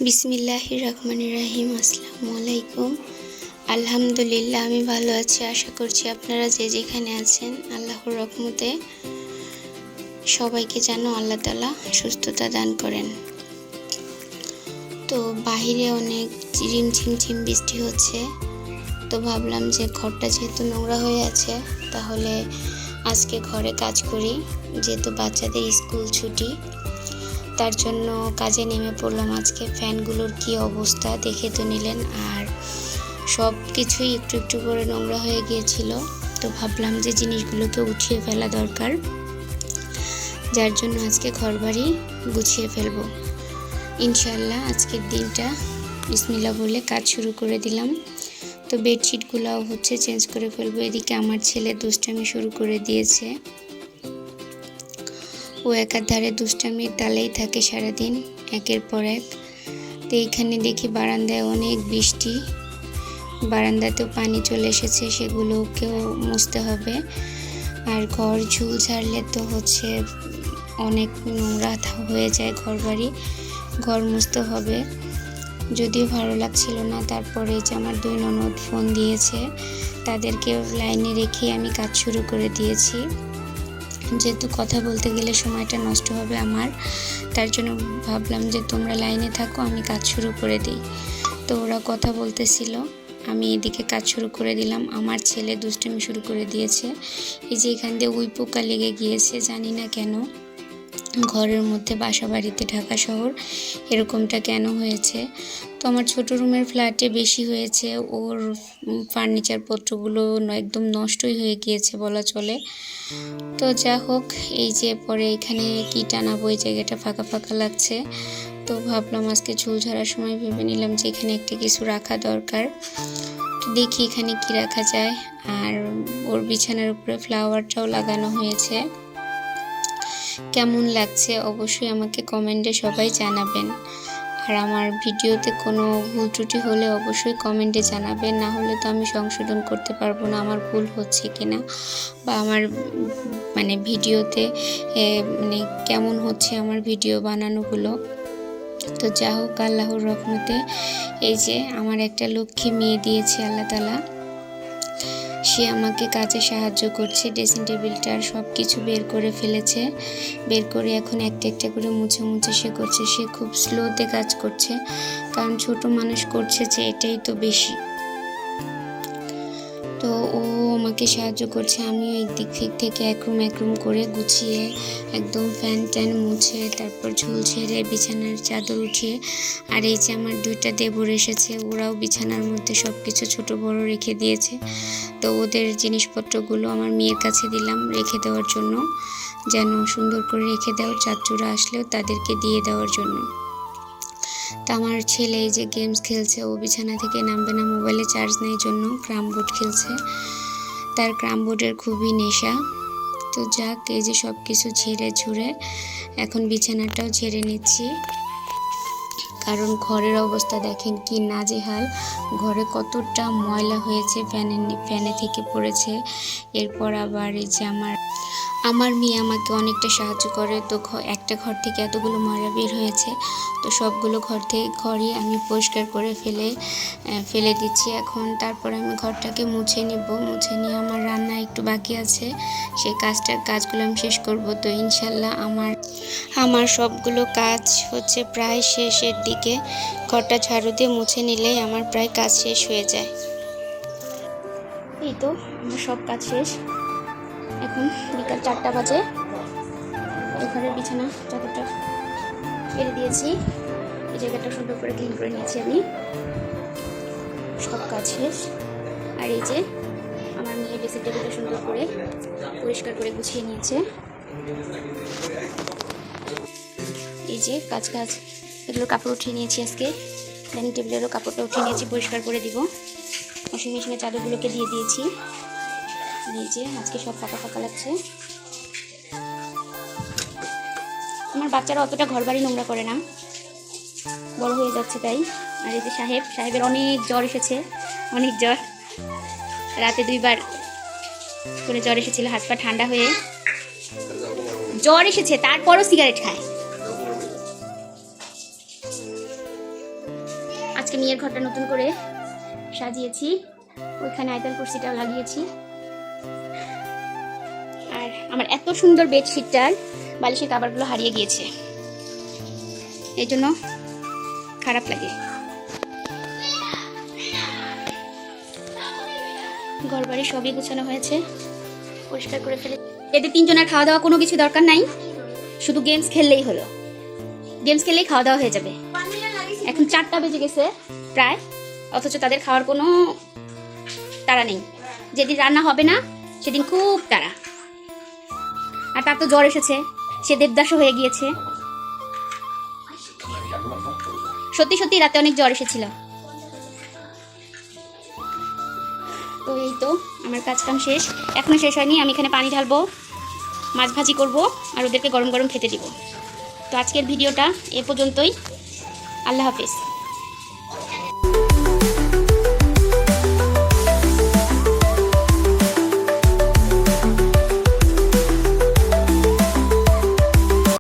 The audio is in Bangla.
বিসমিল্লাহির রহমানির রহিম। আসসালামু আলাইকুম। আলহামদুলিল্লাহ, আমি ভালো আছি। আশা করছি আপনারা যে যেখানে আছেন আল্লাহর রহমতে সবাইকে যেন আল্লাহ তাআলা সুস্থতা দান করেন। তো বাহিরে অনেক ঝিমঝিম বৃষ্টি হচ্ছে, তো ভাবলাম যে ঘরটা যেহেতু নোংরা হয়ে আছে তাহলে আজকে ঘরে কাজ করি, যেহেতু বাচ্চাদের স্কুল ছুটি। তার জন্য কাজে নেমে পড়লাম। আজকে ফ্যানগুলোর কি অবস্থা দেখে তো নিলেন, আর সব কিছুই একটু একটু করে নোংরা হয়ে গিয়েছিল। তো ভাবলাম যে জিনিসগুলোকে উঠিয়ে ফেলা দরকার, যার জন্য আজকে ঘরবাড়ি গুছিয়ে ফেলবো ইনশাআল্লাহ। আজকের দিনটা বিসমিল্লাহ বলে কাজ শুরু করে দিলাম। তো বেডশিটগুলোও চেঞ্জ করে ফেলবো। এদিকে আমার ছেলে দুষ্টামি শুরু করে দিয়েছে। ও একাধারে দুষ্টামির তালেই থাকে সারাদিন, একের পর এক। তো এইখানে দেখি বারান্দায় অনেক বৃষ্টি, বারান্দাতেও পানি চলে এসেছে, সেগুলোকেও মুছতে হবে। আর ঘর ঝুল ঝাড়লে তো অনেক নোংরা হয়ে যায় ঘর মুছতে হবে। যদিও ভালো লাগছিল না, তারপরে যে আমার 2 ননদ ফোন দিয়েছে, তাদেরকে লাইনে রেখে আমি কাজ শুরু করে দিয়েছি। যেহেতু কথা বলতে গেলে সময়টা নষ্ট হবে আমার, তার জন্য ভাবলাম যে তোমরা লাইনে থাকো, আমি কাজ শুরু করে দিই। তো ওরা কথা বলতেছিল, আমি এদিকে কাজ শুরু করে দিলাম। আমার ছেলে দুষ্টামি শুরু করে দিয়েছে। এই যে এখান দিয়ে উই পোকা লেগে গিয়েছে, জানি না কেন। ঘরের মধ্যে বাসা বাড়িতে, ঢাকা শহর, এরকমটা কেন হয়েছে। তো আমার ছোট রুমের ফ্ল্যাটে বেশি হয়েছে। ওর ফার্নিচার পত্রগুলো একদম নষ্টই হয়ে গিয়েছে বলা চলে। তো যা হোক, এই যে পরে এখানে কি টানাবো, এই জায়গাটা ফাঁকা ফাঁকা লাগছে। তো ভাবলাম আজকে ঝুল ঝাড়ার সময় ভেবে নিলাম যে এখানে একটা কিছু রাখা দরকার। তো দেখি এখানে কি রাখা যায়। আর ওর বিছানার উপরে ফ্লাওয়ারটাও লাগানো হয়েছে। কেমন লাগছে অবশ্যই আমাকে কমেন্টে সবাই জানাবেন। আর আমার ভিডিওতে কোনো ভুল ত্রুটি হলে অবশ্যই কমেন্টে জানাবেন, না হলে তো আমি সংশোধন করতে পারবো না আমার ভুল হচ্ছে কিনা, বা আমার ভিডিওতে কেমন হচ্ছে আমার ভিডিও বানানোগুলো। তো যা হোক, আল্লাহর রহমতে এই যে আমার একটা লক্ষ্মী মেয়ে দিয়েছে আল্লাহ তাআলা। সে আমাকে কাজে সাহায্য করছে। ড্রেসিং টেবিলটার সব কিছু বের করে ফেলেছে, বের করে এখন একটা একটা করে মুছে সে করছে। সে খুব স্লোতে কাজ করছে, কারণ ছোট মানুষ করছে যে এটাই তো বেশি। তো ও আমাকে সাহায্য করছে, আমিও একদিক থেকে একরুম করে গুছিয়ে একদম ফ্যান ট্যান মুছে, তারপর ঝুল ছেড়ে বিছানার চাদর উঠিয়ে। আর এই যে আমার 2টা দেবর এসেছে, ওরাও বিছানার মধ্যে সব কিছু ছোট বড় রেখে দিয়েছে। তো ওদের জিনিসপত্রগুলো আমার মেয়ের কাছে দিলাম রেখে দেওয়ার জন্য, যেন সুন্দর করে রেখে দেওয়ার, চাচুরা আসলেও তাদেরকে দিয়ে দেওয়ার জন্য। তা আমার ছেলে এই যে গেমস খেলছে, ও বিছানা থেকে নামবে না, মোবাইলে চার্জ নেই জন্য ক্রাম বোর্ড খেলছে। তার ক্রাম বোর্ডের খুবই নেশা। তো যাক, এই যে সব কিছু ঝেড়ে এখন বিছানাটাও ঝেড়ে নিচ্ছি, কারণ ঘরের অবস্থা দেখেন কি নাজেহাল। ঘরে কতটা ময়লা হয়েছে, ফ্যানে থেকে পড়েছে। এরপর আবার এই যে আমার মেয়ে আমাকে অনেকটা সাহায্য করে। তো একটা ঘর থেকে এতগুলো ময়লা বের হয়েছে, তো সবগুলো ঘরই আমি পরিষ্কার করে ফেলে দিচ্ছি এখন। তারপর আমি ঘরটাকে মুছে নিয়ে আমার রান্না একটু বাকি আছে, সেই কাজগুলো আমি শেষ করব। তো ইনশাল্লাহ আমার সবগুলো কাজ প্রায় শেষের দিকে। ঘরটা ঝাড়ু দিয়ে মুছে নিলেই আমার প্রায় কাজ শেষ হয়ে যায়। এই তো আমার সব কাজ শেষ। এখন বিকাল 4টা বাজে। ঘরের বিছানা চাদরটা পেরে দিয়েছি, এই জায়গাটা সুন্দর করে ক্লিন করে নিয়েছি আমি। সব কাজ শেষ। আর এই যে আমার মেয়ে ড্রেসিং টেবিলটা সুন্দর করে পরিষ্কার করে গুছিয়ে নিয়েছে। এই যে কাজ এগুলো কাপড় উঠিয়ে নিয়েছি আজকে। ডাইনিং টেবিলেরও কাপড়টা উঠিয়ে নিয়েছি, পরিষ্কার করে দিব। ওয়াশিং মেশিনের চাদরগুলোকে দিয়ে দিয়েছি। এই যে আজকে সব ফাঁকা লাগছে। আমার বাচ্চারা অতটা ঘরবাড়ি নোংরা করে না, বড় হয়ে যাচ্ছে তাই। আর এই যে সাহেবের অনেক জ্বর এসেছে, অনেক জ্বর। রাতে 2বার করে জ্বর এসেছিল, হাত পা ঠান্ডা হয়ে জ্বর এসেছে, তারপরও সিগারেট খায়। মেয়ের ঘরটা নতুন করে সাজিয়েছি, ওইখানে আয়তাল কুরসিটাও লাগিয়েছি। আর আমার এত সুন্দর বেডশিটটার বালিশের কাভারগুলো হারিয়ে গিয়েছে, এই জন্য খারাপ লাগে। ঘর বাড়ি সবই গুছানো হয়েছে, পরিষ্কার করে ফেলে। এদের তিনজনের খাওয়া দাওয়া কোনো কিছু দরকার নাই, শুধু গেমস খেললেই হলো। গেমস খেললেই খাওয়া দাওয়া হয়ে যাবে। এখন 4টা বেজে গেছে প্রায়, অথচ তাদের খাওয়ার কোনো তাড়া নেই। যেদিন রান্না হবে না সেদিন খুব তাড়া। আর তার তো জ্বর এসেছে, সে দেবদাসও হয়ে গিয়েছে। সত্যি সত্যি রাতে অনেক জ্বর এসেছিল। তো এই তো আমার কাজ কাম শেষ, এখনো শেষ হয়নি। আমি এখানে পানি ঢালবো, মাছ ভাজি করবো, আর ওদেরকে গরম গরম খেতে দিব। তো আজকের ভিডিওটা এ পর্যন্তই। আল্লাহ হাফেজ।